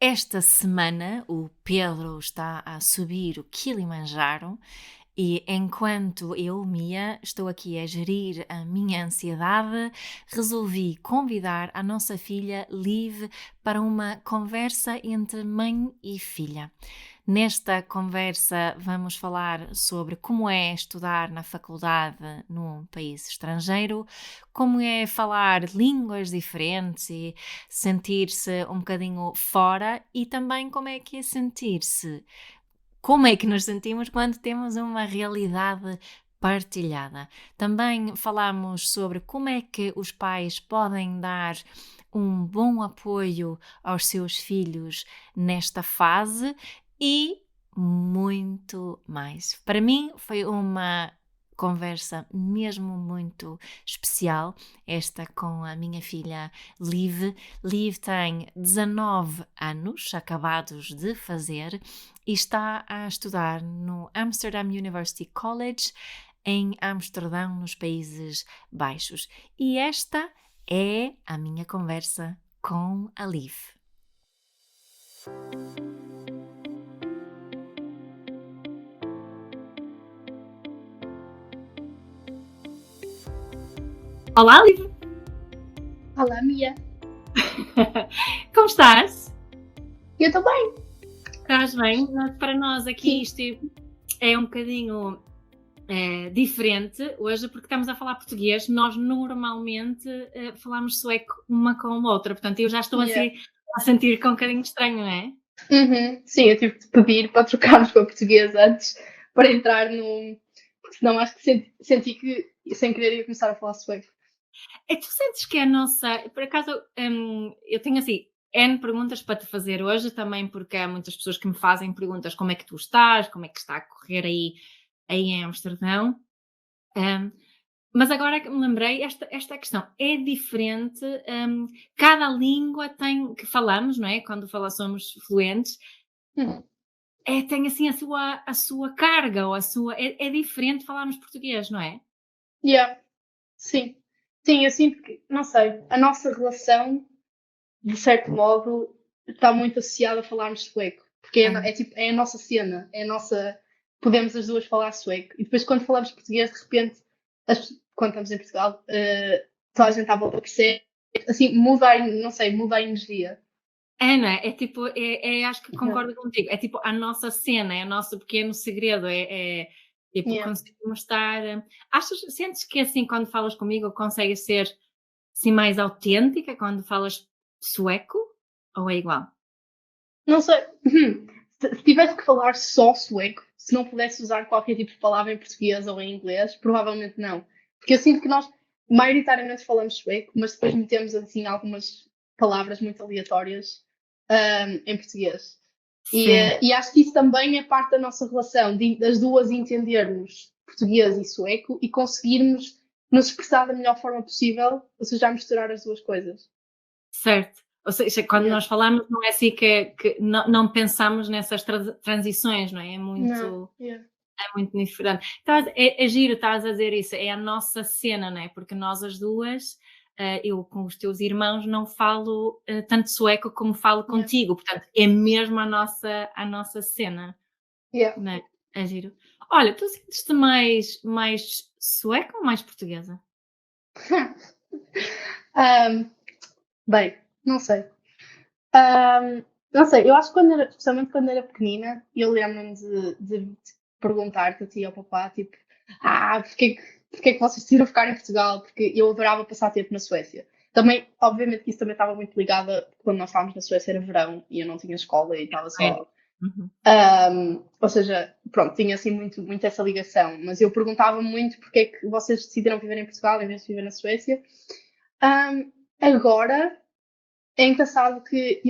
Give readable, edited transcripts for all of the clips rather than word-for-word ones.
esta semana o Pedro está a subir o Kilimanjaro e enquanto eu, Mia, estou aqui a gerir a minha ansiedade, resolvi convidar a nossa filha Liv para uma conversa entre mãe e filha. Nesta conversa vamos falar sobre como é estudar na faculdade num país estrangeiro, como é falar línguas diferentes e sentir-se um bocadinho fora e também como é que é sentir-se, como é que nos sentimos quando temos uma realidade partilhada. Também falamos sobre como é que os pais podem dar um bom apoio aos seus filhos nesta fase e muito mais. Para mim foi uma conversa mesmo muito especial, esta com a minha filha Liv. Liv tem 19 anos, acabados de fazer, e está a estudar no Amsterdam University College, em Amsterdão, nos Países Baixos. E esta é a minha conversa com a Liv. Olá, Liv! Olá, Mia. Como estás? Eu estou bem. Estás bem? Para nós aqui Sim. isto é um bocadinho diferente hoje porque estamos a falar português. Nós normalmente falamos sueco uma com a outra, portanto eu já estou Yeah. assim a sentir que é um bocadinho estranho, não é? Sim, eu tive de pedir para trocarmos para português antes, para entrar no. Porque senão acho que senti que, sem querer, ia começar a falar sueco. Tu sentes que é a nossa. Por acaso, eu tenho assim N perguntas para te fazer hoje, também porque há muitas pessoas que me fazem perguntas como é que tu estás, como é que está a correr aí em Amsterdão. Hum, mas agora que me lembrei, esta questão é diferente. Cada língua tem que falamos, não é? Quando somos fluentes, Uhum. tem assim a sua carga, ou a sua. É diferente falarmos português, não é? Yeah. Sim. Sim, eu sinto que, não sei, a nossa relação, de certo modo, está muito associada a falarmos sueco. Porque É. tipo, é a nossa cena, é a nossa. Podemos as duas falar sueco. E depois, quando falamos português, de repente, quando estamos em Portugal, toda a gente à volta percebe. Assim, não sei, muda a energia. É, não é? É tipo, acho que Yeah. concordo contigo. É tipo a nossa cena, é o nosso pequeno segredo. Tipo, Yeah. conseguimos estar. Sentes que assim, quando falas comigo, consegues ser assim, mais autêntica quando falas sueco? Ou é igual? Não sei. Se tivesse que falar só sueco, se não pudesse usar qualquer tipo de palavra em português ou em inglês, provavelmente não. Porque eu sinto que nós maioritariamente falamos sueco, mas depois metemos assim algumas palavras muito aleatórias em português. Sim, E acho que isso também é parte da nossa relação, das duas entendermos português e sueco e conseguirmos nos expressar da melhor forma possível, ou seja, misturar as duas coisas. certo. Ou seja, quando Yeah. nós falamos, não é assim que não pensamos nessas transições, não é? Não, yeah. É muito diferente. É giro, estás a dizer isso, é a nossa cena, não é? Porque nós as duas, eu com os teus irmãos não falo tanto sueco como falo Yeah. contigo, portanto é mesmo a nossa cena, Yeah. não é? É giro. Olha, tu sentes-te mais sueca ou mais portuguesa? Um, bem, não sei. Não sei, eu acho que especialmente quando era pequenina, eu lembro-me de perguntar-te a ti e ao papá, tipo, porquê que vocês decidiram ficar em Portugal? Porque eu adorava passar tempo na Suécia. Também, obviamente que isso também estava muito ligada, quando nós estávamos na Suécia era verão e eu não tinha escola e estava É. só. Uhum. Ou seja, pronto, tinha assim muito essa ligação, mas eu perguntava muito porque é que vocês decidiram viver em Portugal em vez de viver na Suécia. Agora, é engraçado que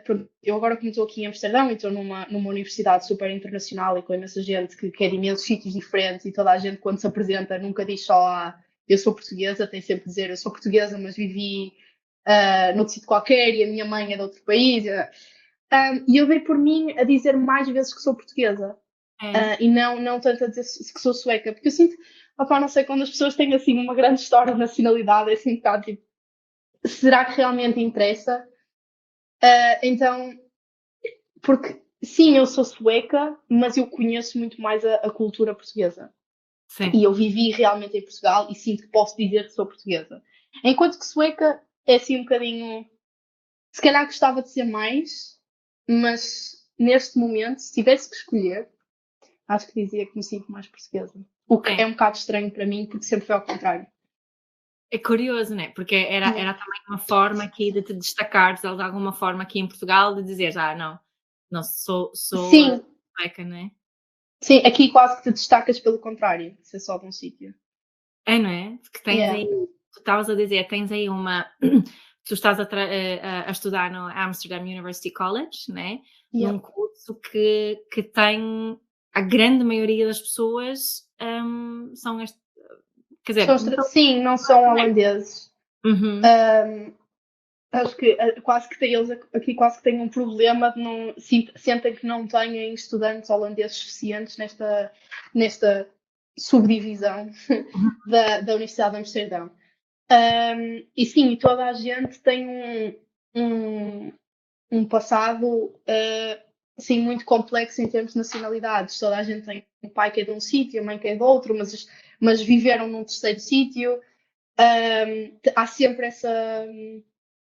pronto, eu agora como estou aqui em Amsterdão e estou numa universidade super internacional e com imensa gente que é de imensos sítios diferentes e toda a gente quando se apresenta nunca diz só eu sou portuguesa, tem sempre de dizer eu sou portuguesa, mas vivi noutro sítio qualquer e a minha mãe é de outro país. E eu dei por mim a dizer mais vezes que sou portuguesa É. e não tanto a dizer que sou sueca, porque eu sinto, opá, não sei, quando as pessoas têm assim uma grande história de nacionalidade, é assim um bocado tipo, será que realmente interessa? Então, porque sim, eu sou sueca, mas eu conheço muito mais a cultura portuguesa. Sim. E eu vivi realmente em Portugal e sinto que posso dizer que sou portuguesa. Enquanto que sueca é assim um bocadinho. Se calhar gostava de ser mais, mas neste momento, se tivesse que escolher, acho que dizia que me sinto mais portuguesa. O que Sim. é um bocado estranho para mim, porque sempre foi ao contrário. É curioso, né? Porque era, Yeah. era também uma forma aqui de te destacares de alguma forma aqui em Portugal, de dizeres, não, não sou Sim, sueca, né? sim, aqui quase que te destacas pelo contrário, se é só de um sítio. É, não é? Porque tens Yeah. aí, tu estavas a dizer, tens aí tu estás a estudar no Amsterdam University College, né? Num Yep. curso que tem, a grande maioria das pessoas são este, quer dizer, Sim, não são holandeses. uhum, Acho que quase que eles aqui quase que têm um problema de não sentem que não têm estudantes holandeses suficientes nesta subdivisão da Universidade de Amsterdão. E sim, toda a gente tem um, um passado assim, muito complexo em termos de nacionalidades. Toda a gente tem um pai que é de um sítio, a mãe que é de outro, mas viveram num terceiro sítio. Há sempre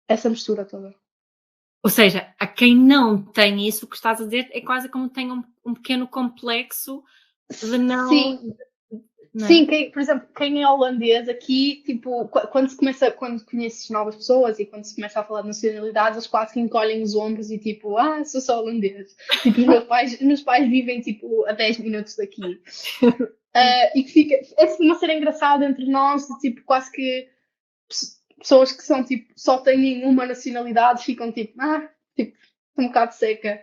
essa mistura toda. ou seja, a quem não tem isso, o que estás a dizer é quase como tem um pequeno complexo de não, Sim, não sim, é? por exemplo, quem é holandês aqui, tipo, quando conheces novas pessoas e quando se começa a falar de nacionalidades, eles quase que encolhem os ombros e tipo, sou só holandês. Tipo, os meus pais vivem tipo a 10 minutos daqui. E que fica, é assim uma cena engraçada entre nós, de, tipo, quase que pessoas que são tipo, só têm uma nacionalidade, ficam tipo, um bocado seca.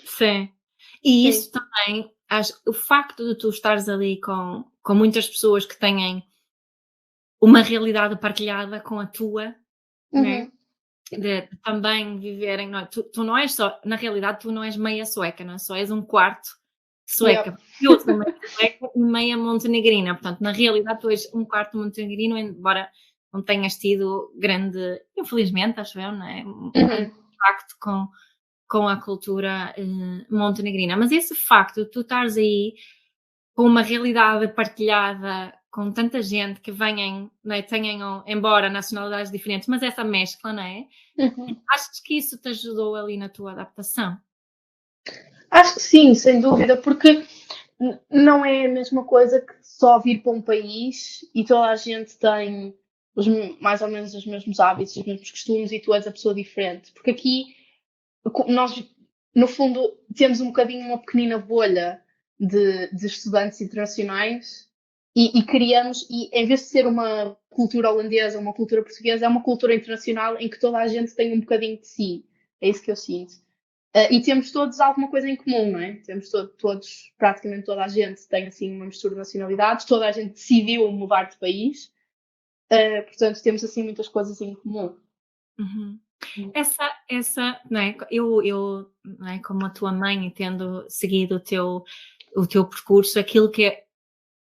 Sim. E Sim. isso também, o facto de tu estares ali com muitas pessoas que têm uma realidade partilhada com a tua, né? Uhum. De também viverem, não é? Tu não és só, na realidade, tu não és meia sueca, não é? Só és um quarto Yep. sueca. Eu sou meia sueca e meia montenegrina, portanto, na realidade, tu és um quarto montenegrino, embora não tenhas tido grande, infelizmente, acho eu, não é? Um grande Uhum. impacto com a cultura montenegrina. Mas esse facto de tu estares aí com uma realidade partilhada com tanta gente que venham, não é, tenham, embora nacionalidades diferentes, mas essa mescla, não é? Uhum. Achas que isso te ajudou ali na tua adaptação? Acho que sim, sem dúvida, porque não é a mesma coisa que só vir para um país e toda a gente tem mais ou menos os mesmos hábitos, os mesmos costumes e tu és a pessoa diferente. Porque aqui nós, no fundo, temos um bocadinho uma pequenina bolha de estudantes internacionais e criamos, e em vez de ser uma cultura holandesa, uma cultura portuguesa, é uma cultura internacional em que toda a gente tem um bocadinho de si. É isso que eu sinto. E temos todos alguma coisa em comum, não é? Temos todos, praticamente toda a gente tem assim uma mistura de nacionalidades, toda a gente decidiu mudar de país, portanto temos assim muitas coisas em comum. Uhum. Essa, não é? Eu, não é, como a tua mãe, e tendo seguido o teu percurso, aquilo que é,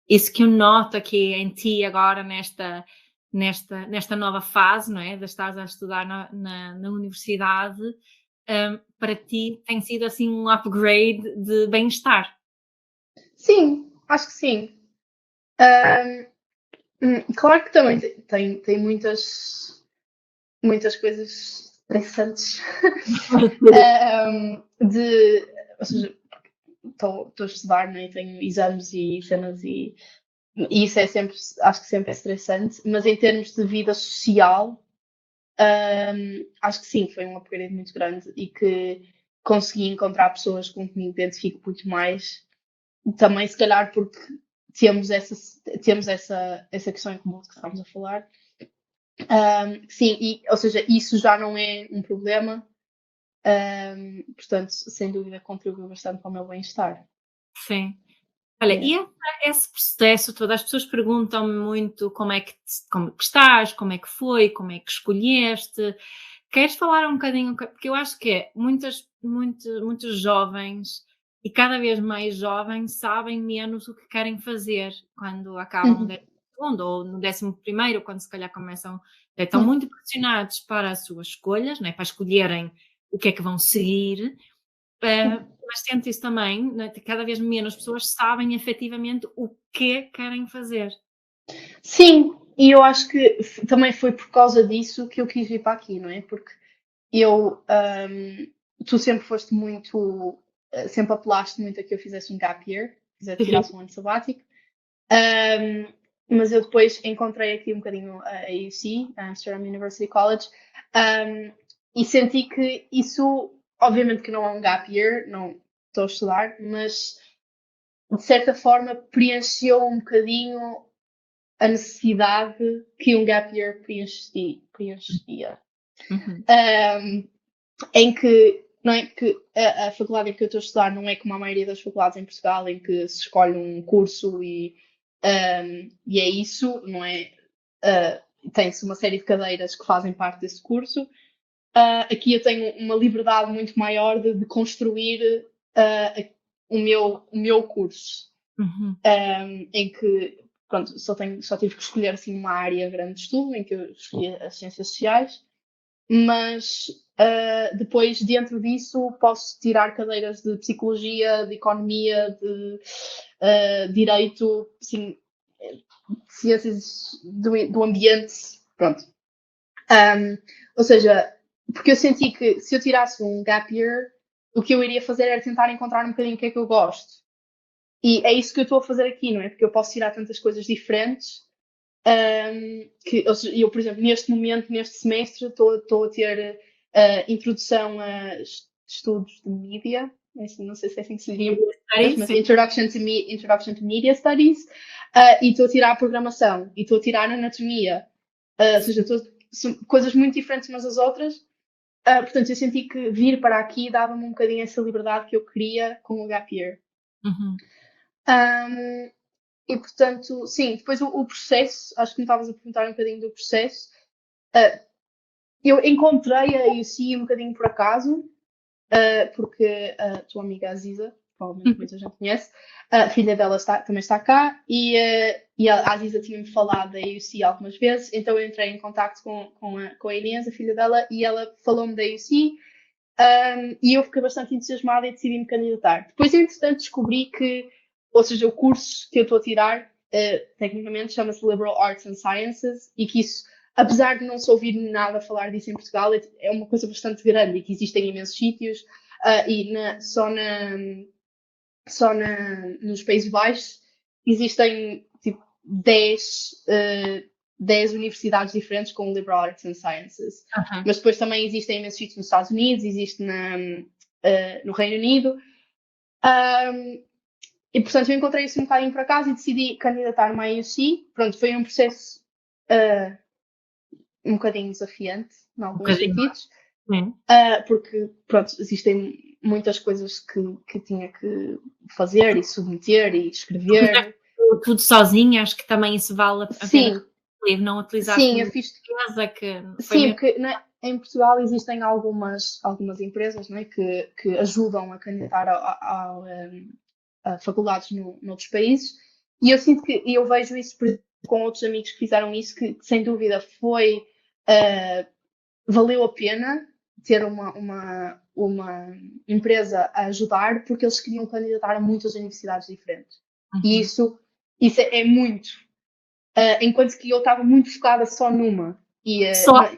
isso que eu noto aqui em ti agora nesta nova fase, não é? De estares a estudar na universidade, para ti tem sido assim um upgrade de bem-estar. Sim, acho que sim. Ahm, Claro que também tem muitas coisas estressantes. Ou seja, estou a estudar, né? Tenho exames e cenas e isso é sempre, acho que sempre é estressante, mas em termos de vida social, acho que sim, foi um upgrade muito grande e que consegui encontrar pessoas com quem me identifico muito mais. Também, se calhar, porque temos essa questão em comum de que estamos a falar. Sim, ou seja, isso já não é um problema, portanto, sem dúvida, contribuiu bastante para o meu bem-estar. Sim. Olha, Yeah. e esse processo todo, as pessoas perguntam-me muito como que estás, como é que foi, como é que escolheste. Queres falar um bocadinho, porque eu acho que é muitos jovens e cada vez mais jovens sabem menos o que querem fazer quando acabam o Uhum. 12º ou no 11º, quando se calhar começam, estão Uhum. muito pressionados para as suas escolhas, né, para escolherem o que é que vão seguir, mas sente isso também, né, que cada vez menos pessoas sabem efetivamente o que querem fazer. Sim, e eu acho que também foi por causa disso que eu quis vir para aqui, não é? Porque eu, tu sempre foste muito, sempre apelaste muito a que eu fizesse um gap year, tirasse um ano sabático. Um, mas eu depois encontrei aqui um bocadinho a AUC, a Amsterdam University College, e senti que isso, obviamente que não é um gap year, não estou a estudar, mas de certa forma preencheu um bocadinho a necessidade que um gap year preenchia. Uhum. Em que, não é que a faculdade em que eu estou a estudar não é como a maioria das faculdades em Portugal, em que se escolhe um curso e é isso, não é? Tem-se uma série de cadeiras que fazem parte desse curso. Aqui eu tenho uma liberdade muito maior de construir o meu curso, Uhum. em que pronto, só tive que escolher assim, uma área grande de estudo, em que eu escolhi as ciências sociais, mas depois, dentro disso, posso tirar cadeiras de psicologia, de economia, de direito, assim, ciências do ambiente, pronto. Ou seja, porque eu senti que se eu tirasse um gap year, o que eu iria fazer era tentar encontrar um bocadinho o que é que eu gosto. E é isso que eu estou a fazer aqui, não é? Porque eu posso tirar tantas coisas diferentes que eu, por exemplo, neste momento, neste semestre, estou a ter introdução a estudos de mídia, não sei se é assim que se diz em português, mas Introduction to Media Studies, e estou a tirar a programação, e estou a tirar a anatomia, ou seja, são coisas muito diferentes umas das outras. Portanto, eu senti que vir para aqui dava-me um bocadinho essa liberdade que eu queria com o gap year. Uhum. E portanto, sim, depois o processo, acho que me estavas a perguntar um bocadinho do processo. Eu encontrei a UC um bocadinho por acaso, porque a tua amiga Aziza, provavelmente muita gente conhece, a filha dela também está cá e a Aziza tinha-me falado da UC algumas vezes, então eu entrei em contato com a Inês, a filha dela, e ela falou-me da UC. E eu fiquei bastante entusiasmada e decidi me candidatar. Depois, entretanto, descobri que, ou seja, o curso que eu estou a tirar, tecnicamente chama-se Liberal Arts and Sciences, e que isso, apesar de não se ouvir nada falar disso em Portugal, é uma coisa bastante grande e que existem imensos sítios, e nos Países Baixos existem tipo 10 universidades diferentes com Liberal Arts and Sciences. Uhum. Mas depois também existem imensos sítios nos Estados Unidos, existe no Reino Unido. E portanto eu encontrei isso um bocadinho por acaso e decidi candidatar-me à IUC. Pronto, foi um processo um bocadinho desafiante, em alguns sentidos. Porque pronto, existem muitas coisas que tinha que fazer e submeter e escrever. Tudo sozinha, acho que também isso vale a pena. Não utilizaste Sim, uma empresa que sim, mesmo... porque em Portugal existem algumas empresas, não é, que ajudam a candidatar a faculdades noutros países, e eu sinto que, e eu vejo isso com outros amigos que fizeram isso, que sem dúvida valeu a pena ter uma empresa a ajudar, porque eles queriam candidatar a muitas universidades diferentes. Uhum. E isso é muito. Enquanto que eu estava muito focada só numa. Só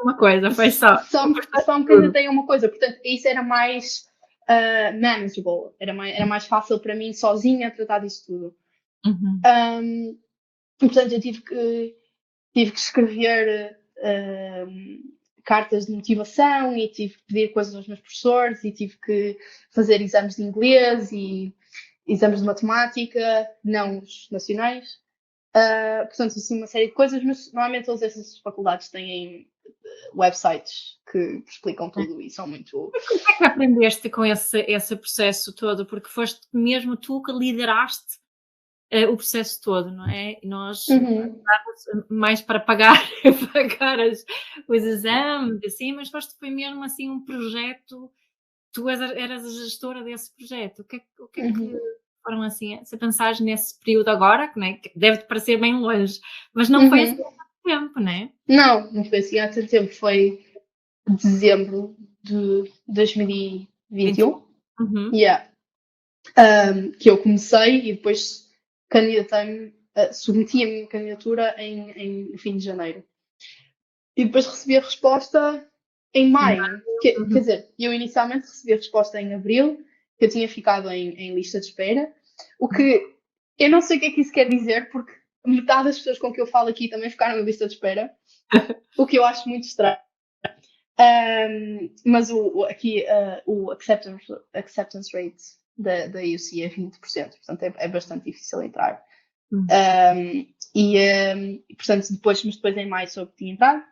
uma coisa, foi só. Só me candidatei a uma coisa. Portanto, isso era mais manageable. Era mais fácil para mim, sozinha, tratar disso tudo. Uhum. Portanto, eu tive que escrever cartas de motivação e tive que pedir coisas aos meus professores e tive que fazer exames de inglês e exames de matemática, não os nacionais. Portanto, assim, uma série de coisas, mas normalmente todas essas faculdades têm websites que explicam tudo e são muito... Como é que aprendeste com esse processo todo? Porque foste mesmo tu que lideraste o processo todo, não é? E nós mais para pagar os exames, assim, mas foi mesmo assim um projeto, tu eras a gestora desse projeto. O que é que foram assim, se pensares nesse período agora, que deve-te parecer bem longe, mas não foi assim há tanto tempo, não é? Não foi assim há tanto tempo, foi dezembro de 2021. Uhum. Yeah. Que eu comecei e depois candidatei-me, submeti a minha candidatura no fim de janeiro. E depois recebi a resposta em maio. Quer Uhum. dizer, eu inicialmente recebi a resposta em abril, que eu tinha ficado em lista de espera, o que eu não sei o que é que isso quer dizer, porque metade das pessoas com que eu falo aqui também ficaram na lista de espera, o que eu acho muito estranho. Mas aqui o acceptance rate da UC é 20%, portanto é bastante difícil entrar. Uhum. Portanto, depois em maio soube que tinha entrado.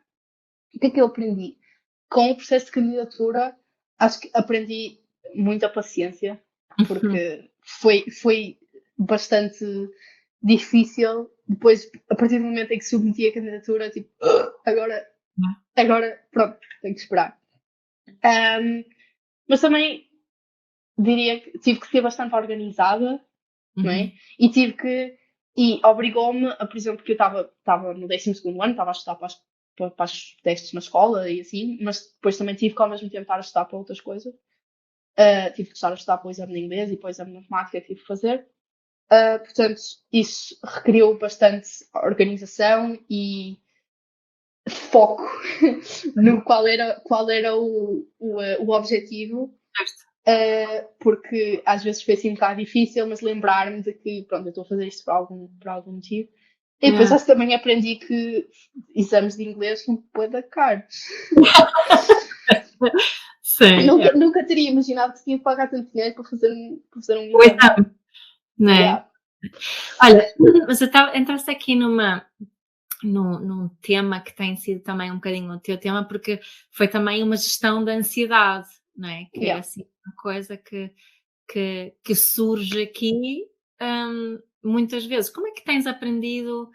O que é que eu aprendi? Com o processo de candidatura, acho que aprendi muita paciência, porque foi bastante difícil. Depois, a partir do momento em que submeti a candidatura, tipo, agora, pronto, tenho que esperar. Mas também diria que tive que ser bastante organizada, não é? E obrigou-me a, por exemplo, que eu estava no 12º ano, estava a estudar para os testes na escola e assim, mas depois também tive que ao mesmo tempo estar a estudar para outras coisas. Tive que estar a estudar para o exame de inglês e para o exame de matemática que tive que fazer. Portanto, isso requeriu bastante organização e foco no qual era o objetivo. Porque às vezes foi assim um bocado difícil, mas lembrar-me de que, pronto, eu estou a fazer isto por algum motivo. E depois acho que também aprendi que exames de inglês são bué caros. Sim. Nunca teria imaginado que tinha que pagar tanto dinheiro para fazer um O exame. exame, não é? Yeah. Olha, mas entraste aqui num tema que tem sido também um bocadinho o teu tema, porque foi também uma gestão da ansiedade, não é? Que é assim uma coisa que surge aqui muitas vezes. Como é que tens aprendido?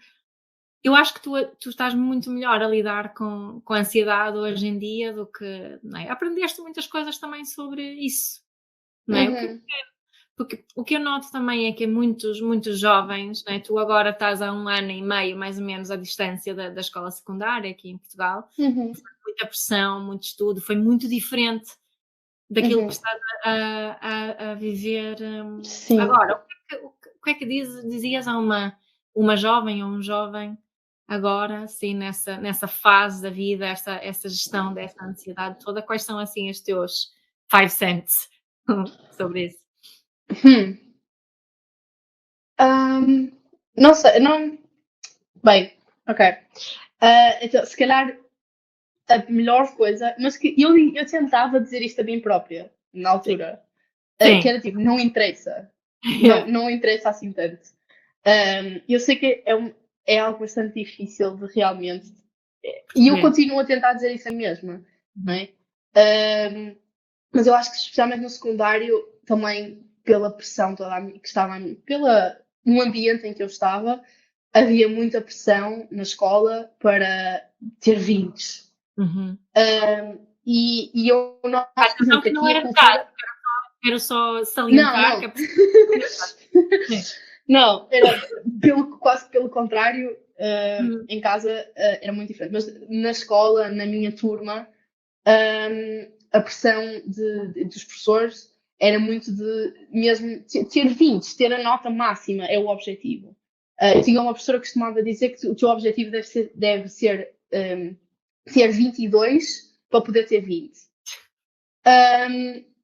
Eu acho que tu estás muito melhor a lidar com a ansiedade hoje em dia do que, não é? Aprendeste muitas coisas também sobre isso, não é? Porque o que eu noto também é que muitos jovens, não é? Tu agora estás há 1 ano e meio, mais ou menos, à distância da escola secundária aqui em Portugal, muita pressão, muito estudo, foi muito diferente daquilo que estás a viver Sim. agora. O que é que dizias a uma jovem ou um jovem agora, assim, nessa fase da vida, essa gestão dessa ansiedade toda? Quais são, assim, os teus 5 cents sobre isso? Não sei, não. Bem, ok. Então, se calhar a melhor coisa, mas que eu tentava dizer isto a mim própria, na altura, que Sim. era tipo, não interessa. Yeah. Não interessa assim tanto. Eu sei que é algo bastante difícil de realmente. E eu Perceber. continuo a tentar dizer isso a mesma, não Uhum. é? Mas eu acho que especialmente no secundário, também pela pressão toda que estava, no ambiente em que eu estava, havia muita pressão na escola para ter 20. Uhum. E eu noto, por Atenção exemplo, que que não aqui a era o caso, cultura. quero só Não, salientar que não. a pessoa sim. Não, era quase pelo contrário. Uhum. Em casa era muito diferente. Mas na escola, na minha turma, a pressão dos professores era muito de mesmo ter 20, ter a nota máxima é o objetivo. Eu tinha uma professora que costumava dizer que o teu objetivo deve ser ter 22 para poder ter 20.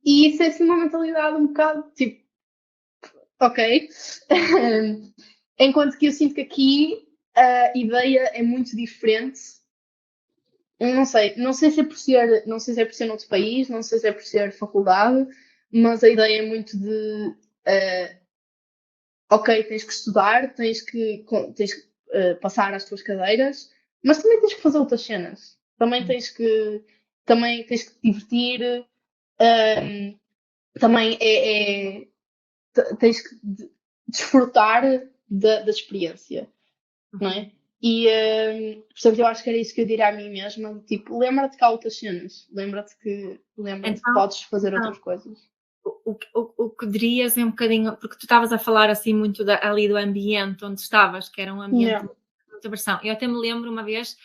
E isso é assim uma mentalidade um bocado tipo, ok. Enquanto que eu sinto que aqui a ideia é muito diferente. Eu não sei se é por ser, não sei se é por ser noutro país, não sei se é por ser faculdade, mas a ideia é muito de ok, tens que estudar, tens que passar as tuas cadeiras, mas também tens que fazer outras cenas. Também tens que te divertir, um, também tens que desfrutar da experiência, não é? E, portanto, eu acho que era isso que eu diria a mim mesma, tipo, lembra-te que há outras cenas, lembra-te que Então, podes fazer outras coisas. o que dirias é um bocadinho, porque tu estavas a falar assim muito ali do ambiente onde estavas, que era um ambiente Yeah. de muita pressão. Eu até me lembro uma vez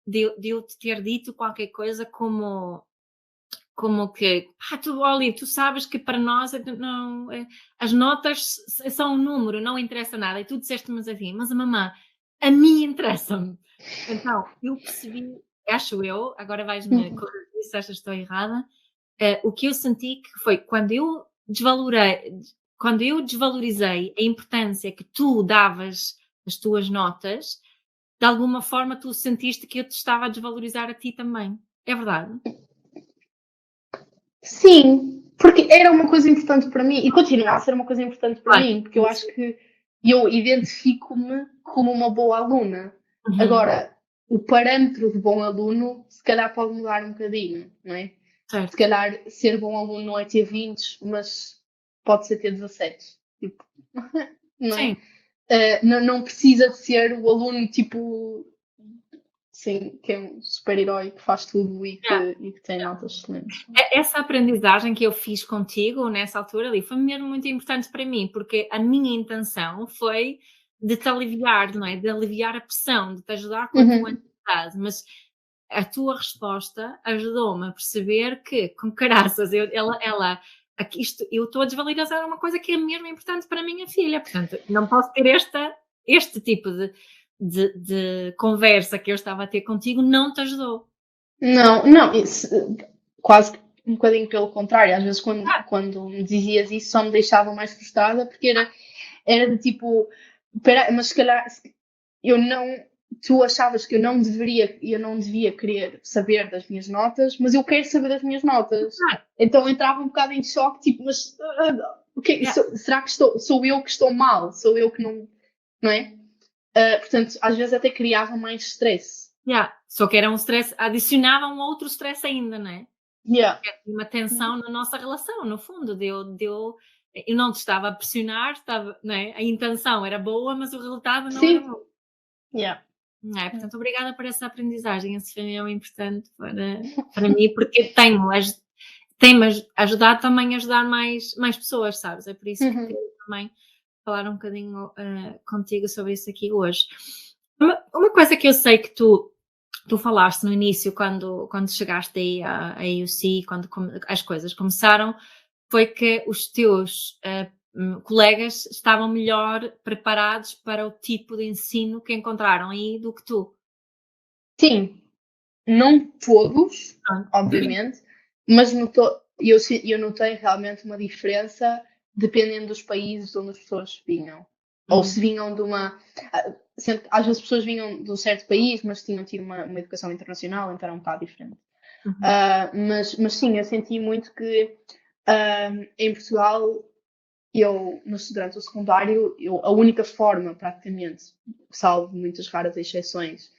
de eu te ter dito qualquer coisa como como que, tu, Oli, tu sabes que para nós não, as notas são um número, não interessa nada. E tu disseste-me assim, mas a mamã, a mim interessa-me. Então, eu percebi, acho eu, agora vais-me Uhum. corrigir se achas que estou errada, o que eu senti que foi quando eu desvalorizei a importância que tu davas às tuas notas, de alguma forma tu sentiste que eu te estava a desvalorizar a ti também. É verdade? Sim, porque era uma coisa importante para mim e continua a ser uma coisa importante para Claro. mim, porque eu acho que eu identifico-me como uma boa aluna. Uhum. Agora, o parâmetro de bom aluno se calhar pode mudar um bocadinho, não é? Se Certo. calhar ser bom aluno não é ter 20, mas pode ser ter 17. Tipo, não Sim. é? Não precisa de ser o aluno tipo, sim, que é um super-herói que faz tudo Yeah. e que tem notas excelentes. Essa aprendizagem que eu fiz contigo nessa altura ali foi mesmo muito importante para mim, porque a minha intenção foi de te aliviar, não é? De aliviar a pressão, de te ajudar com a tua Uhum. ansiedade, mas a tua resposta ajudou-me a perceber que, com caraças, eu estou a desvalorizar uma coisa que é mesmo importante para a minha filha, portanto, não posso ter este tipo de conversa que eu estava a ter contigo, não te ajudou. Não, não, isso, quase que um bocadinho pelo contrário. Às vezes, quando me dizias isso, só me deixava mais frustrada, porque era de tipo, pera, mas se calhar eu não, tu achavas que eu não devia querer saber das minhas notas, mas eu quero saber das minhas notas. Ah, Então entrava um bocado em choque, tipo, mas yeah, será que sou eu que estou mal? Sou eu que não é? Portanto, às vezes até criava mais stress. yeah. Só que era um stress, adicionava um outro stress ainda, não é? Yeah. Uma tensão na nossa relação, no fundo, eu não te estava a pressionar, não é? A intenção era boa, mas o resultado não era Sim, bom. yeah. Não é? Portanto, obrigada por essa aprendizagem, isso foi mesmo importante para mim, porque tem-me ajudado também a ajudar mais pessoas, sabes? É por isso que Uhum. queria também falar um bocadinho contigo sobre isso aqui hoje. Uma coisa que eu sei que tu falaste no início, quando chegaste aí à AUC, quando as coisas começaram, foi que os teus colegas estavam melhor preparados para o tipo de ensino que encontraram aí do que tu. Sim, não todos, Pronto. obviamente, mas eu notei realmente uma diferença dependendo dos países de onde as pessoas vinham. Ou Uhum, se vinham de uma. Às vezes as pessoas vinham de um certo país, mas tinham tido uma educação internacional, então era um bocado diferente. uhum, Mas sim, eu senti muito que em Portugal, durante o secundário, a única forma, praticamente, salvo muitas raras exceções,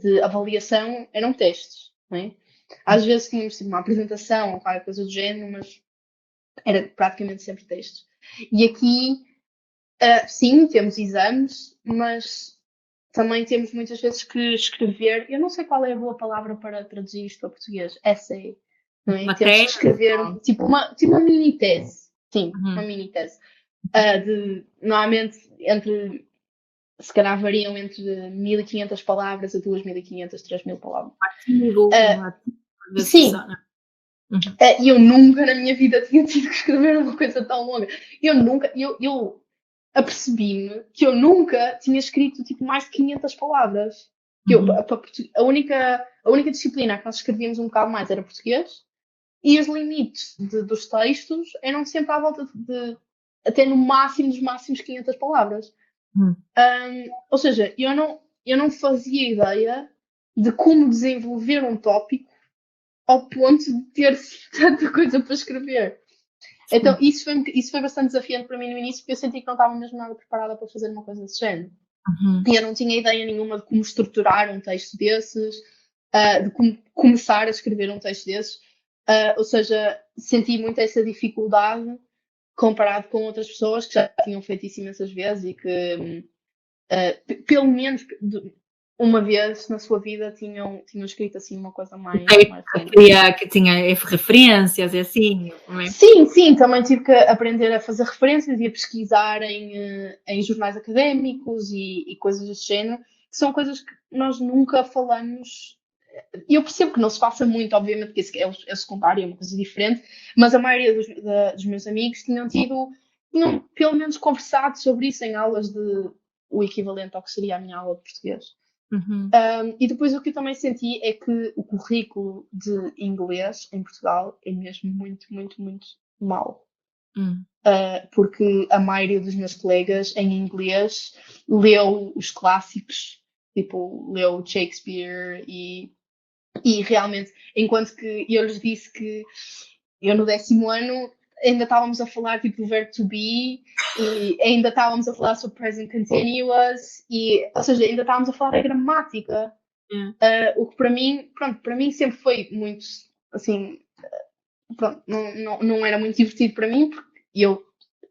de avaliação eram testes, não é? Às vezes tínhamos tipo, uma apresentação ou qualquer coisa do género, mas era praticamente sempre testes. E aqui, sim, temos exames, mas também temos muitas vezes que escrever. Eu não sei qual é a boa palavra para traduzir isto para português. Essay, não é? Temos que matéria. escrever tipo uma mini tese. Sim, uma Uhum. mini tese. Normalmente entre se calhar variam entre 1500 palavras a 2500, 3000 palavras. Um Uh, artigo de discussão. sim, Não. Uhum. eu nunca na minha vida tinha tido que escrever uma coisa tão longa. Eu apercebi-me que eu nunca tinha escrito tipo mais de 500 palavras. Uhum. A única disciplina que nós escrevíamos um bocado mais era português e os limites dos textos eram sempre à volta de até no máximo dos máximos 500 palavras. Uhum. Ou seja, eu não fazia ideia de como desenvolver um tópico ao ponto de ter tanta coisa para escrever. Então, Sim. isso foi bastante desafiante para mim no início, porque eu senti que não estava mesmo nada preparada para fazer uma coisa desse género. Uhum. E eu não tinha ideia nenhuma de como estruturar um texto desses, de como começar a escrever um texto desses. Ou seja, senti muito essa dificuldade comparado com outras pessoas que já tinham feito isso imensas vezes e que pelo menos uma vez na sua vida tinham escrito assim uma coisa mais longa. Que tinha referências e assim, não é? Sim, sim, também tive que aprender a fazer referências e a pesquisar em jornais académicos e coisas desse género, que são coisas que nós nunca falamos eu percebo que não se faça muito, obviamente, que esse é o secundário, é uma coisa diferente, mas a maioria dos meus amigos tinham pelo menos conversado sobre isso em aulas de o equivalente ao que seria a minha aula de português. Uhum. E depois o que eu também senti é que o currículo de inglês em Portugal é mesmo muito, muito, muito mau. Hum. Porque a maioria dos meus colegas em inglês leu os clássicos, tipo, leu Shakespeare e realmente, enquanto que eu lhes disse que eu no 10º ano ainda estávamos a falar tipo do verbo to be e ainda estávamos a falar sobre present continuous ou seja, ainda estávamos a falar da gramática. O que para mim, pronto, para mim sempre foi muito assim, pronto, não era muito divertido para mim porque eu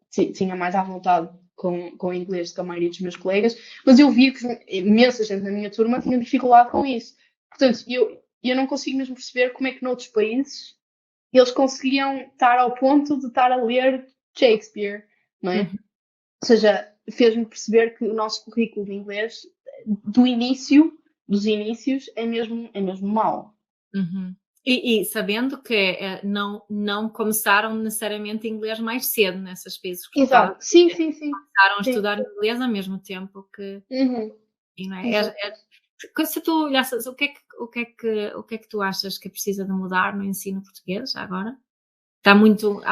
tinha mais à vontade com o inglês do que a maioria dos meus colegas, mas eu vi que imensa gente na minha turma tinha dificuldade com isso. Portanto, eu não consigo mesmo perceber como é que noutros países eles conseguiam estar ao ponto de estar a ler Shakespeare, não é? Uhum. Ou seja, fez-me perceber que o nosso currículo de inglês, dos inícios, é mesmo mau. Uhum. E sabendo que não começaram necessariamente inglês mais cedo nessas países que estava, Exato. Sim, sim, sim. começaram a Sim. estudar inglês ao mesmo tempo que, Uhum. e não é? Exato. Se tu olhasses, o que é que tu achas que precisa de mudar no ensino português agora? Há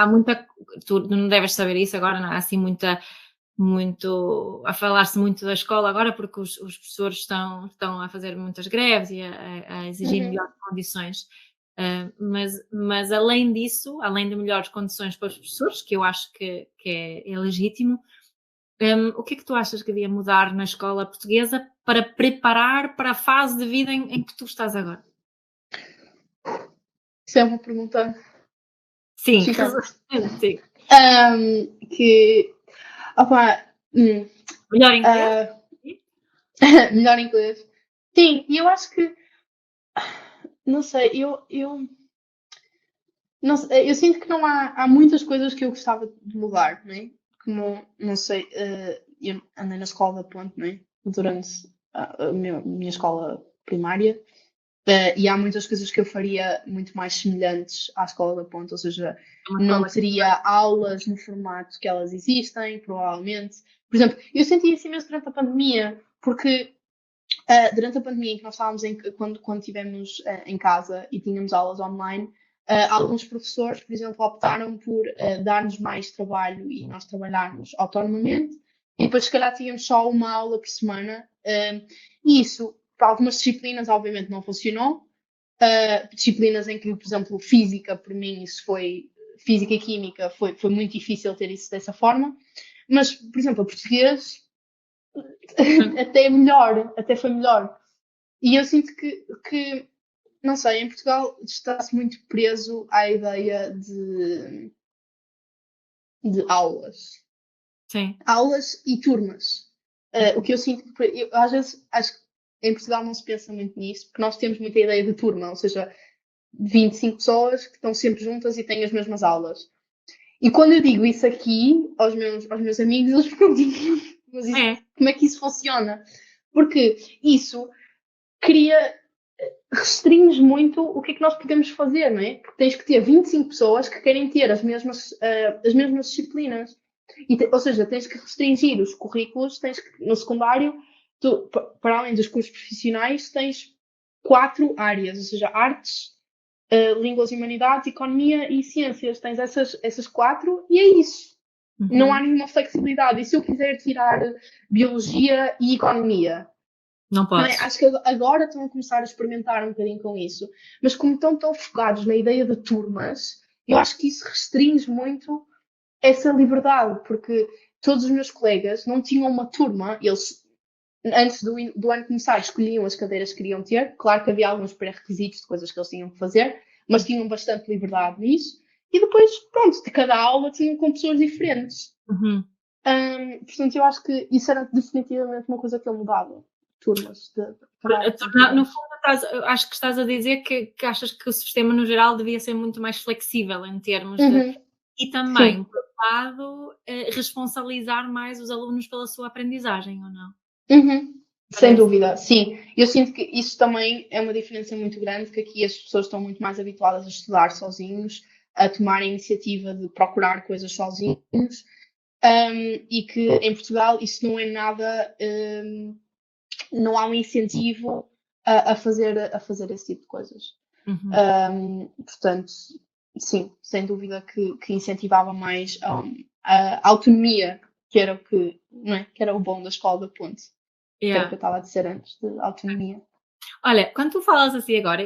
muita, tu não deves saber isso agora, não há assim muito, a falar-se muito da escola agora porque os professores estão a fazer muitas greves e a exigir Uhum. melhores condições. Mas além disso, além de melhores condições para os professores, que eu acho que é legítimo, o que é que tu achas que devia mudar na escola portuguesa para preparar para a fase de vida em que tu estás agora? Isso é uma pergunta Sim, gigante. sim. Que, opá, Melhor inglês? ah, melhor inglês. Sim, e eu acho que, não sei, não sei, eu sinto que não há muitas coisas que eu gostava de mudar, não é? Como, não sei, eu andei na escola da Ponte, não é? Durante a minha escola primária. E há muitas coisas que eu faria muito mais semelhantes à escola da Ponte, ou seja, É uma não escola que teria aulas no formato que elas existem, provavelmente. Por exemplo, eu senti isso imenso durante a pandemia, porque durante a pandemia em que nós estávamos quando estivemos em casa e tínhamos aulas online, alguns professores, por exemplo, optaram por dar-nos mais trabalho e nós trabalharmos autonomamente, e depois se calhar tínhamos só uma aula por semana, e isso para algumas disciplinas obviamente não funcionou. Disciplinas em que, por exemplo, física, para mim, física e química, foi muito difícil ter isso dessa forma, mas, por exemplo, a português até foi melhor. E eu sinto que não sei, em Portugal está-se muito preso à ideia de aulas. sim. Aulas e turmas. O que eu sinto, eu, às vezes, acho que em Portugal não se pensa muito nisso, porque nós temos muita ideia de turma, ou seja, 25 pessoas que estão sempre juntas e têm as mesmas aulas. E quando eu digo isso aqui aos meus amigos, eles ficam tipo, mas É. como é que isso funciona? Porque isso cria, restringe muito o que é que nós podemos fazer, não é? Porque tens que ter 25 pessoas que querem ter as mesmas disciplinas. Ou seja, tens que restringir os currículos, no secundário, para além dos cursos profissionais, tens 4 áreas, ou seja, artes, línguas e humanidades, economia e ciências. Tens essas 4 e é isso. Não há Uhum. nenhuma flexibilidade. E se eu quiser tirar biologia e economia? Não Não é? podes. Acho que agora estão a começar a experimentar um bocadinho com isso, mas como estão tão focados na ideia de turmas, eu acho que isso restringe muito essa liberdade, porque todos os meus colegas não tinham uma turma, eles antes do ano começar escolhiam as cadeiras que queriam ter, claro que havia alguns pré-requisitos de coisas que eles tinham que fazer, mas tinham bastante liberdade nisso, e depois, pronto, de cada aula tinham com pessoas diferentes. Uhum. Portanto, eu acho que isso era definitivamente uma coisa que eu mudava. Turmas, parar com No turmas. fundo, acho que estás a dizer que achas que o sistema no geral devia ser muito mais flexível em termos de. Uhum. E também, Sim. por outro lado, responsabilizar mais os alunos pela sua aprendizagem, ou não? Uhum. Sem dúvida, sim. Eu sinto que isso também é uma diferença muito grande, que aqui as pessoas estão muito mais habituadas a estudar sozinhos, a tomar a iniciativa de procurar coisas sozinhos, e que em Portugal isso não é nada, não há um incentivo a fazer esse tipo de coisas. Portanto, sim, sem dúvida que incentivava mais a autonomia, que era o que, não é? Que era o bom da escola da Ponte, que era o Yeah. que eu estava a dizer antes, de autonomia. Olha, quando tu falas assim agora,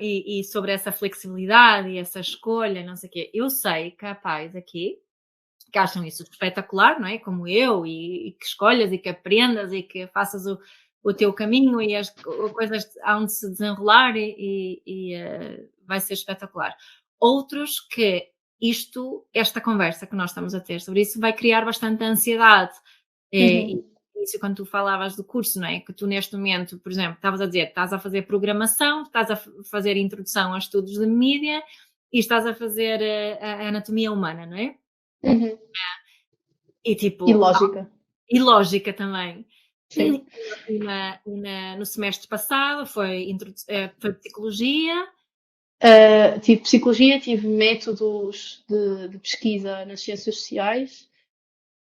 e sobre essa flexibilidade e essa escolha, não sei o quê, eu sei que há pais aqui que acham isso espetacular, não é? Como eu, e que escolhas e que aprendas e que faças o teu caminho e as coisas hão de se desenrolar vai ser espetacular. Outros que esta conversa que nós estamos a ter sobre isso vai criar bastante ansiedade. E Uhum. isso quando tu falavas do curso, não é? Que tu neste momento, por exemplo, estavas a dizer, estás a fazer programação, estás a fazer introdução a estudos de mídia e estás a fazer a anatomia humana, não é? Uhum. E E tipo, lógica, e lógica também. sim. No semestre passado foi psicologia. Tive psicologia, tive métodos de pesquisa nas ciências sociais,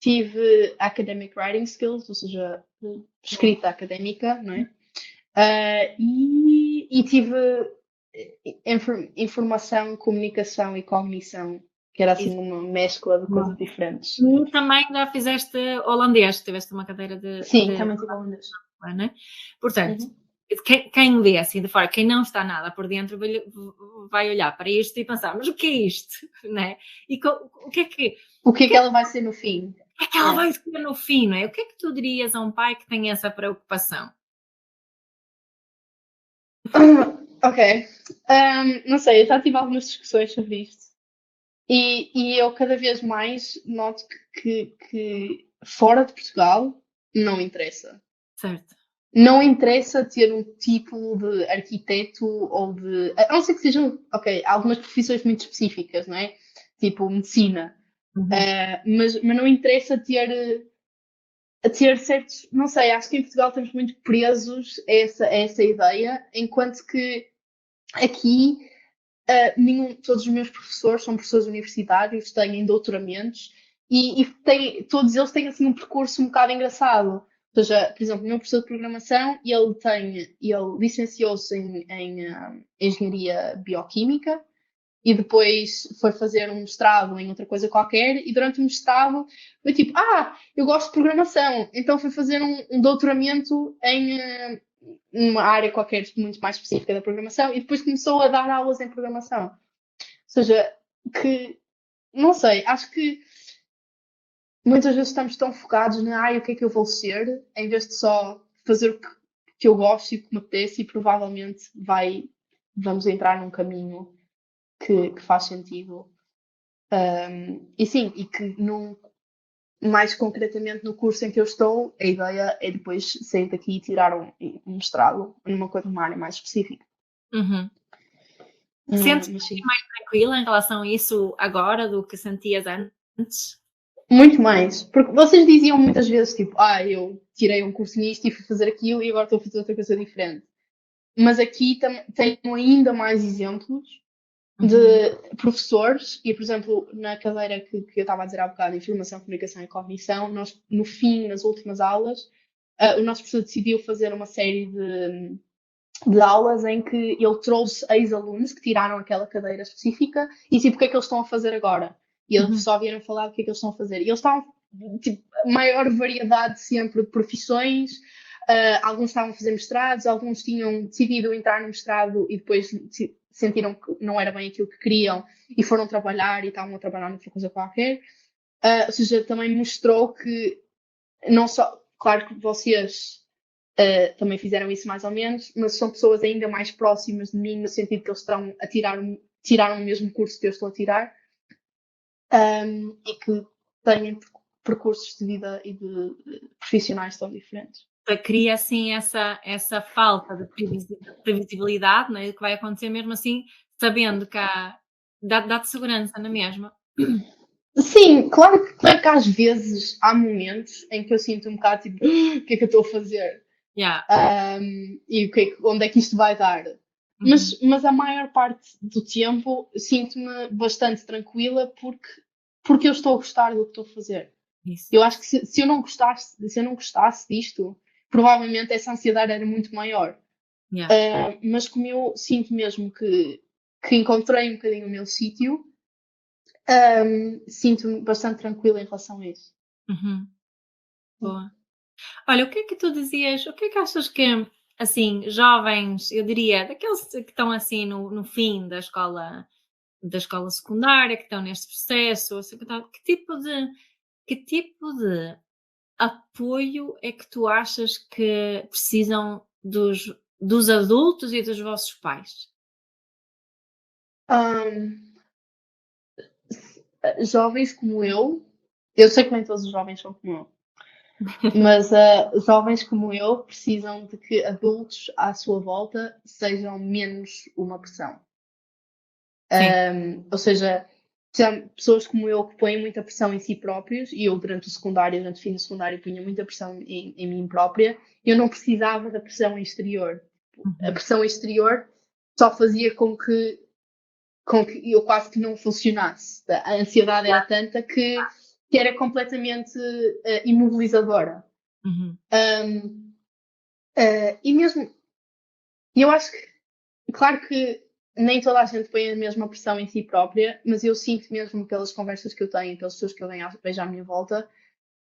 tive academic writing skills, ou seja, escrita académica, não é? E tive informação, comunicação e cognição, que era assim uma mescla de coisas diferentes. E também já fizeste holandês, tiveste uma cadeira Sim, de também tive holandês. não é? Portanto, Uhum. quem vê assim de fora, quem não está nada por dentro, vai olhar para isto e pensar, mas o que é isto? Não é? E o que é que, O que é que ela vai ser no fim? o que é que ela Yeah. vai escolher no fim, não é? O que é que tu dirias a um pai que tem essa preocupação? Ok. Não sei, eu já tive algumas discussões sobre isto. E eu cada vez mais noto que fora de Portugal não interessa. Certo. Não interessa ter um título de arquiteto ou de. A não ser que sejam, ok, algumas profissões muito específicas, não é? Tipo medicina. Uhum. Mas não interessa ter certos. Não sei, acho que em Portugal estamos muito presos a essa ideia, enquanto que aqui todos os meus professores são professores universitários, têm doutoramentos todos eles têm assim um percurso um bocado engraçado. Ou seja, por exemplo, o meu professor de programação, ele licenciou-se em engenharia bioquímica e depois foi fazer um mestrado em outra coisa qualquer e durante o mestrado foi tipo, eu gosto de programação, então foi fazer um doutoramento em uma área qualquer muito mais específica da programação e depois começou a dar aulas em programação. Ou seja, que, não sei, acho que muitas vezes estamos tão focados na o que é que eu vou ser, em vez de só fazer o que eu gosto e o que me apetece e provavelmente vamos entrar num caminho que faz sentido. E sim, e que mais concretamente no curso em que eu estou, a ideia é depois sair daqui e tirar um mestrado numa área mais específica. Uhum. Sentes-te Mas sim. mais tranquila em relação a isso agora do que sentias antes? Muito mais. Porque vocês diziam muitas vezes, tipo, eu tirei um curso nisto e fui fazer aquilo e agora estou a fazer outra coisa diferente. Mas aqui tenho ainda mais exemplos Uhum. de professores, e por exemplo, na cadeira que eu estava a dizer há bocado, Informação, Comunicação e Cognição, nós, no fim, nas últimas aulas, o nosso professor decidiu fazer uma série de aulas em que ele trouxe ex-alunos que tiraram aquela cadeira específica e tipo, o que é que eles estão a fazer agora? E eles Uhum. só vieram falar do que é que eles estão a fazer. E eles estavam, tipo, maior variedade sempre de profissões. Alguns estavam a fazer mestrados, alguns tinham decidido entrar no mestrado e depois sentiram que não era bem aquilo que queriam e foram trabalhar e estavam a trabalhar noutra coisa qualquer. Ou seja, também mostrou que não só, claro que vocês também fizeram isso mais ou menos, mas são pessoas ainda mais próximas de mim, no sentido que eles estão a tiraram o mesmo curso que eu estou a tirar, e que têm percursos de vida e de profissionais tão diferentes. Cria assim essa falta de previsibilidade, não é? Do que vai acontecer mesmo assim, sabendo que dá-te segurança na mesma. Sim, claro que às vezes há momentos em que eu sinto um bocado tipo, o que é que eu estou a fazer? Yeah. E onde é que isto vai dar. Mas a maior parte do tempo sinto-me bastante tranquila porque eu estou a gostar do que estou a fazer. Isso. Eu acho que se eu não gostasse disto, provavelmente essa ansiedade era muito maior. Yeah. Mas como eu sinto mesmo que encontrei um bocadinho o meu sítio, sinto-me bastante tranquila em relação a isso. Boa. Olha, o que é que tu dizias, o que é que achas que, assim, jovens, eu diria, daqueles que estão assim no fim da escola secundária, que estão neste processo, assim, que tipo de apoio é que tu achas que precisam dos adultos e dos vossos pais? Ahm, Jovens como eu sei que nem todos os jovens são como eu, mas jovens como eu precisam de que adultos à sua volta sejam menos uma pressão. Sim. Ou seja, já pessoas como eu que põem muita pressão em si próprios, e eu durante o fim do secundário, punha muita pressão em mim própria, eu não precisava da pressão exterior. A pressão exterior só fazia com que eu quase que não funcionasse. A ansiedade era tanta que era completamente imobilizadora. Um, e mesmo, eu acho que, claro que nem toda a gente põe a mesma pressão em si própria, mas eu sinto mesmo pelas conversas que eu tenho, pelas pessoas que eu vejo à minha volta,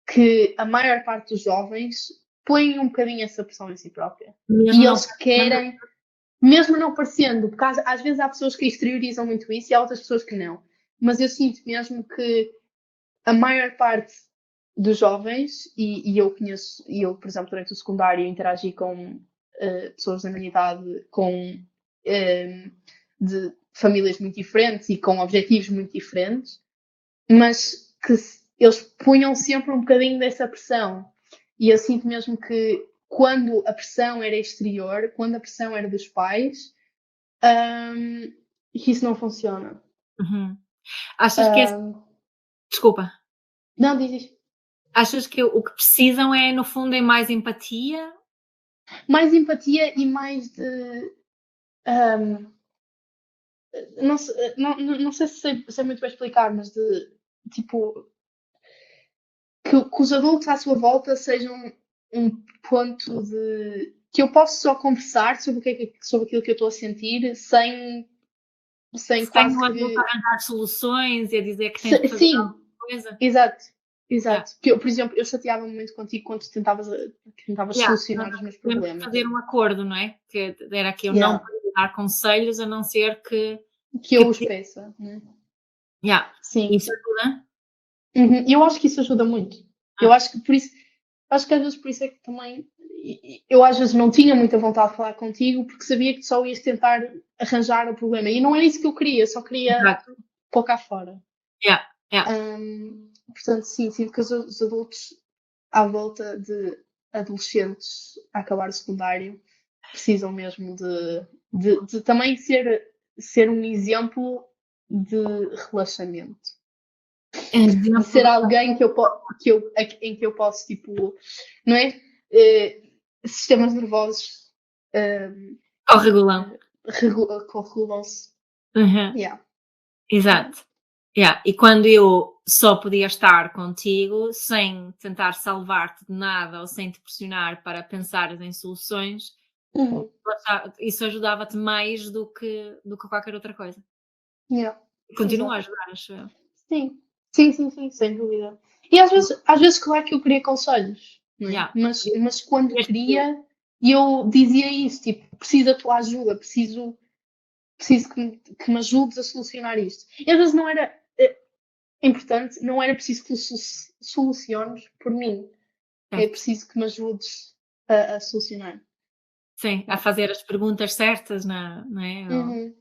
que a maior parte dos jovens põem um bocadinho essa pressão em si própria. Mesmo E não eles querem, mesmo não parecendo, porque às vezes há pessoas que exteriorizam muito isso e há outras pessoas que não. Mas eu sinto mesmo que a maior parte dos jovens, e eu conheço, por exemplo, durante o secundário interagi com pessoas da minha idade de famílias muito diferentes e com objetivos muito diferentes, mas que eles punham sempre um bocadinho dessa pressão. E eu sinto mesmo que quando a pressão era exterior, quando a pressão era dos pais, que isso não funciona. Achas que desculpa. Não, diz. Achas que o que precisam é, no fundo, é mais empatia? Mais empatia e mais de. Não sei se sei muito bem explicar, mas de tipo que os adultos à sua volta sejam um ponto de que eu posso só conversar sobre aquilo que eu estou a sentir sem Sem quase o adulto que. arranjar soluções e a dizer que tens de fazer Sim, alguma coisa? exato. Yeah. Exato. Por exemplo, eu chateava-me muito contigo quando tu tentavas Yeah, solucionar os meus temos que problemas. fazer um acordo, não é? Que era que eu não Yeah. podia dar conselhos a não ser Que que eu os te- peça, né? yeah. Sim. Isso ajuda? Uhum. Eu acho que isso ajuda muito. Eu Ah, acho que por isso, acho que às vezes por isso é que também eu às vezes não tinha muita vontade de falar contigo porque sabia que só ias tentar arranjar o problema. E não era isso que eu queria, só queria exato. pôr cá fora. Yeah, yeah. Portanto, sim, sinto que os adultos à volta de adolescentes a acabar o secundário precisam mesmo de também ser um exemplo de relaxamento. De Exemplo ser alguém em que eu posso, tipo, não é? Sistemas nervosos ao regulão. regulam-se. Uhum. Yeah. Exato. Yeah. E quando eu só podia estar contigo sem tentar salvar-te de nada ou sem te pressionar para pensares em soluções, Uhum. isso ajudava-te mais do que qualquer outra coisa. Yeah. Continua a Exato. ajudar, acho eu. Sim. Sim, sem dúvida. E às vezes, claro que eu queria conselhos, não é? Yeah. Mas quando Este- queria, eu dizia isso, tipo, preciso da tua ajuda, preciso que me ajudes a solucionar isto. E às vezes não era importante, não era preciso que tu soluciones por mim. É Certo. preciso que me ajudes a solucionar. Sim, a fazer as perguntas certas, não é? Uhum.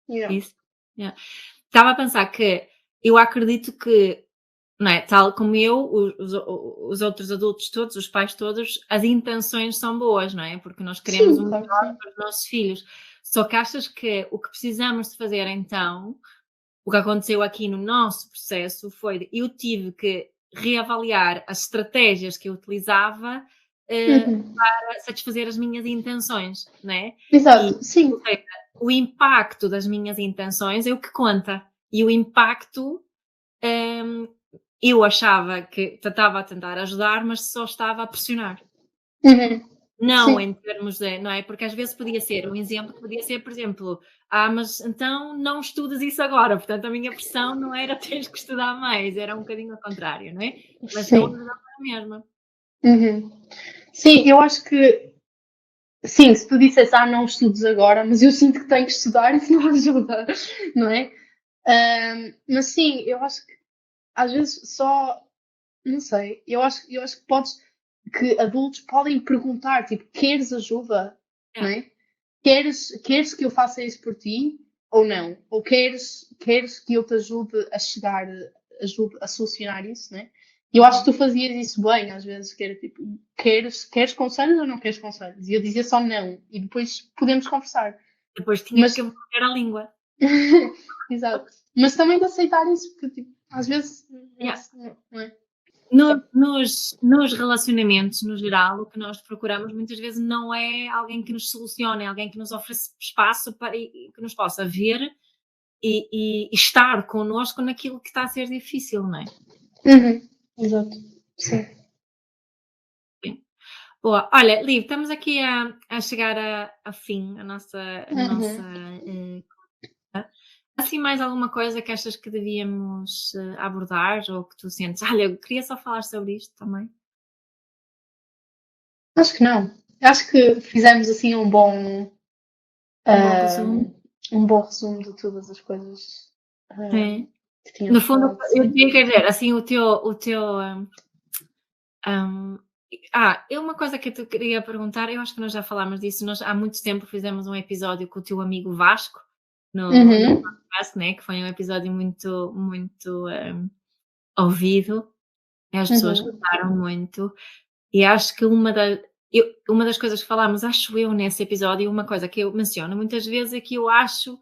Yeah. Isso. Yeah. Estava a pensar que eu acredito que, não é, tal como eu, os outros adultos todos, os pais todos, as intenções são boas, não é? Porque nós queremos Sim, o claro que melhor sim. para os nossos filhos. Só que achas que o que precisamos de fazer então, o que aconteceu aqui no nosso processo foi eu tive que reavaliar as estratégias que eu utilizava Uhum. para satisfazer as minhas intenções, né? E, Exato, sim. ou seja, o impacto das minhas intenções é o que conta. E o impacto, hum, eu achava que estava a tentar ajudar, mas só estava a pressionar. Uhum. Não Sim, em termos de, não é? Porque às vezes podia ser um exemplo que podia ser, por exemplo, mas então não estudas isso agora, portanto a minha pressão não era tens que estudar mais, era um bocadinho ao contrário, não é? Mas não sim. ajudava na mesma. Uhum. Sim, eu acho que sim, se tu dissesse, não estudes agora, mas eu sinto que tenho que estudar, isso não ajuda, não é? Mas sim, eu acho que às vezes só, não sei, eu acho que adultos podem perguntar, tipo, queres ajuda? Não É. é? Queres que eu faça isso por ti ou não? Ou queres que eu te ajude a solucionar isso, né? E eu acho que tu fazias isso bem, às vezes, que era tipo, queres conselhos ou não queres conselhos? E eu dizia só não, e depois podemos conversar. Depois tinha que Mas, morder a língua. exato. Mas também de aceitar isso, porque tipo, às vezes Yeah. não é? Sim. Nos relacionamentos, no geral, o que nós procuramos muitas vezes não é alguém que nos solucione, é alguém que nos ofereça espaço para e que nos possa ver e estar connosco naquilo que está a ser difícil, não é? Uhum. Exato. Sim. Sim. Boa. Olha, Liv, estamos aqui a chegar a fim, a nossa Uhum. assim mais alguma coisa que achas que devíamos abordar ou que tu sentes? Olha, eu queria só falar sobre isto também. Acho que não. Acho que fizemos assim Um bom resumo. ahm, um bom resumo de todas as coisas Sim. que No tínhamos fundo, falado, eu sim. diria, quer dizer, assim, hum, é uma coisa que eu te queria perguntar, eu acho que nós já falámos disso, nós há muito tempo fizemos um episódio com o teu amigo Vasco no Uhum, podcast, né? Que foi um episódio muito, muito ouvido, e as pessoas uhum, gostaram muito, e acho que uma das coisas que falámos, acho eu, nesse episódio, uma coisa que eu menciono muitas vezes é que eu acho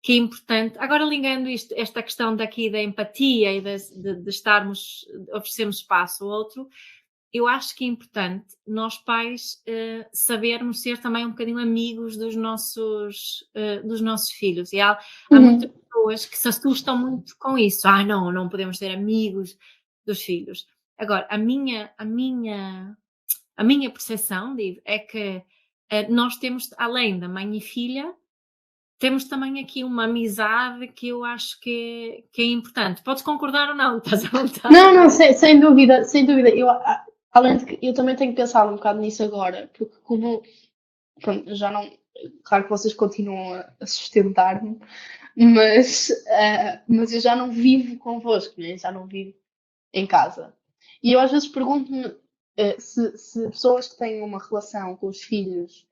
que é importante, agora ligando esta questão daqui da empatia e de estarmos, de oferecermos espaço ao outro, eu acho que é importante nós pais sabermos ser também um bocadinho amigos dos nossos filhos. E há muitas uhum, pessoas que se assustam muito com isso. Ah, não, não podemos ser amigos dos filhos. Agora, a minha percepção, Div, é que nós temos, além da mãe e filha, temos também aqui uma amizade que eu acho que é importante. Podes concordar ou não, estás à vontade. não, não, sem dúvida, sem dúvida. Além de que eu também tenho pensado um bocado nisso agora, porque como pronto, já não. Claro que vocês continuam a sustentar-me, mas eu já não vivo convosco, né? Já não vivo em casa. E eu às vezes pergunto-me se pessoas que têm uma relação com os filhos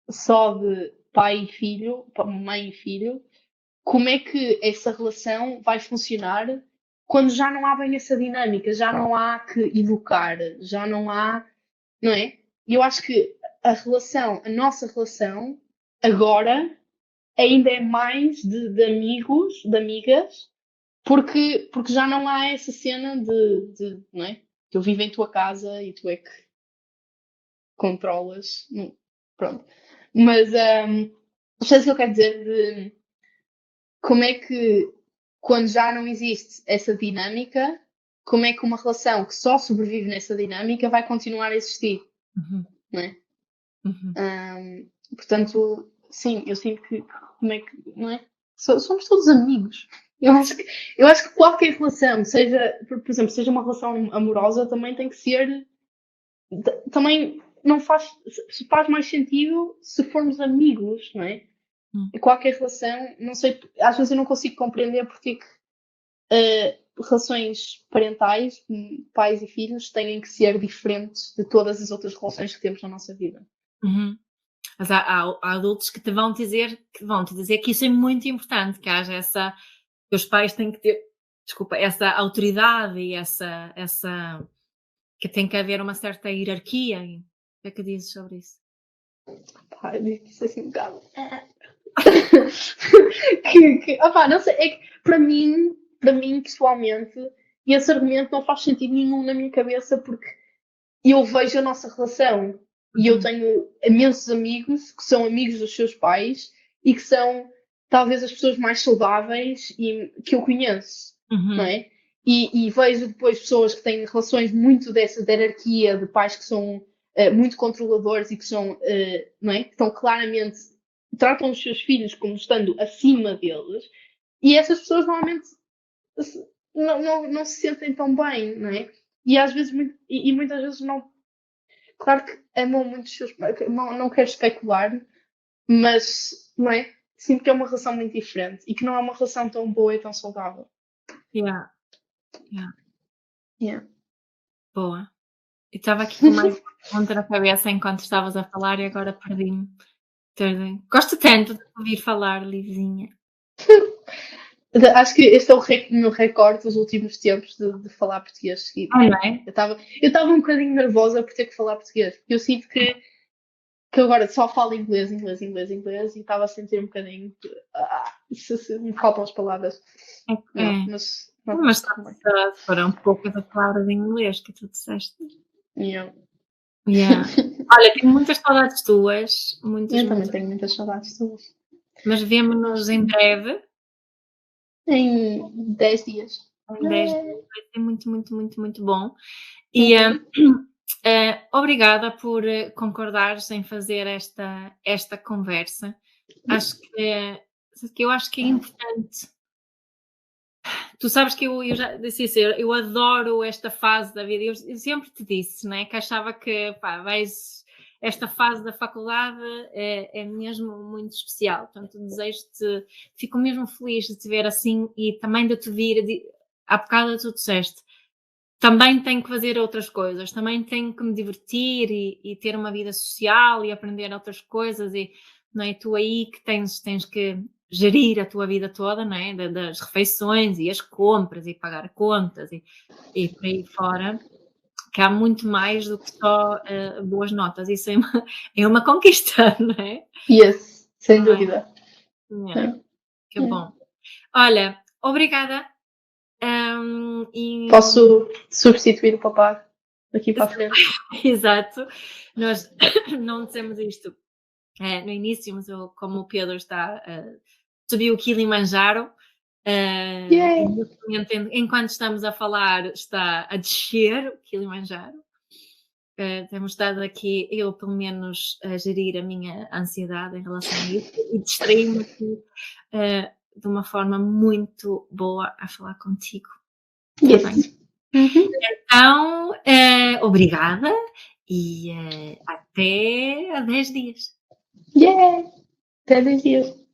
só de pai e filho, mãe e filho, como é que essa relação vai funcionar quando já não há bem essa dinâmica, já não há que educar, já não há, não é? E eu acho que a nossa relação, agora, ainda é mais de amigos, de amigas, porque já não há essa cena não é? Que eu vivo em tua casa e tu é que controlas. Pronto. Mas, percebes o que eu quero dizer? Como é que, quando já não existe essa dinâmica, como é que uma relação que só sobrevive nessa dinâmica vai continuar a existir, Uhum, não é? uhum. Portanto, sim, eu sinto que, como é que, não é? Somos todos amigos. Eu acho que qualquer relação, seja, por exemplo, seja uma relação amorosa, também tem que ser, também não faz mais sentido se formos amigos, não é? Hum. E qualquer relação, não sei, às vezes eu não consigo compreender porque é que relações parentais, pais e filhos, têm que ser diferentes de todas as outras relações que temos na nossa vida. Uhum. Mas há adultos que vão te dizer que isso é muito importante, que haja que os pais têm que ter, desculpa, essa autoridade e que tem que haver uma certa hierarquia. O que é que dizes sobre isso? Pá, eu digo isso assim um bocado. Opá, não sei, é que para mim pessoalmente, esse argumento não faz sentido nenhum na minha cabeça porque eu vejo a nossa relação e eu Uhum. tenho imensos amigos que são amigos dos seus pais e que são talvez as pessoas mais saudáveis que eu conheço, não Uhum. é? E vejo depois pessoas que têm relações muito dessa de hierarquia, de pais que são muito controladores e que são, não é? Que estão claramente, tratam os seus filhos como estando acima deles, e essas pessoas normalmente não se sentem tão bem, não é? E às vezes, e muitas vezes não. Claro que amam muito os seus pais, não quero especular, mas não é? Sinto que é uma relação muito diferente e que não é uma relação tão boa e tão saudável. Yeah, yeah. Yeah. Boa. Eu estava aqui com mais uma pergunta na cabeça enquanto estavas a falar e agora perdi-me. Gosto tanto de te ouvir falar, Livinha. Acho que este é o meu recorde dos últimos tempos de falar português seguido. Ah, não é? Eu estava um bocadinho nervosa por ter que falar português. Eu sinto que agora só falo inglês, inglês, inglês, inglês e estava a sentir um bocadinho. Me faltam as palavras. Não, É. mas não, Mas está bem. foram poucas as palavras em inglês que tu disseste. Yeah. Yeah. Olha, tenho muitas saudades tuas, muitas, Eu também muitas, tenho muitas saudades tuas. mas vemo-nos em breve, Em 10 dias. em 10 dias, vai ser muito, muito, muito, muito bom. E Uhum. obrigada por concordares em fazer esta conversa. Eu acho que é importante. Tu sabes que eu já disse isso, eu adoro esta fase da vida. Eu sempre te disse, né, que achava que pá, esta fase da faculdade é mesmo muito especial. Portanto, desejo-te, fico mesmo feliz de te ver assim e também de te vir. Há bocado tu disseste, também tenho que fazer outras coisas, também tenho que me divertir e ter uma vida social e aprender outras coisas. E não é tu aí que tens que gerir a tua vida toda, não é? Das refeições e as compras e pagar contas e por aí fora, que há muito mais do que só boas notas. Isso é uma conquista, não é? Yes, sem Não é? dúvida. Yeah, É, que é. bom. Olha, obrigada. E Posso substituir o papá daqui para a frente? exato, nós não dissemos isto no início, mas como o Pedro está subiu o Kilimanjaro, e Yay! neste momento, enquanto estamos a falar, está a descer o Kilimanjaro. Temos estado aqui, eu pelo menos, a gerir a minha ansiedade em relação a isso e distraí-me aqui de uma forma muito boa a falar contigo. Está bem? Yes! Uhum. Então, obrigada e até a 10 dias. Yay! Até 10 dias.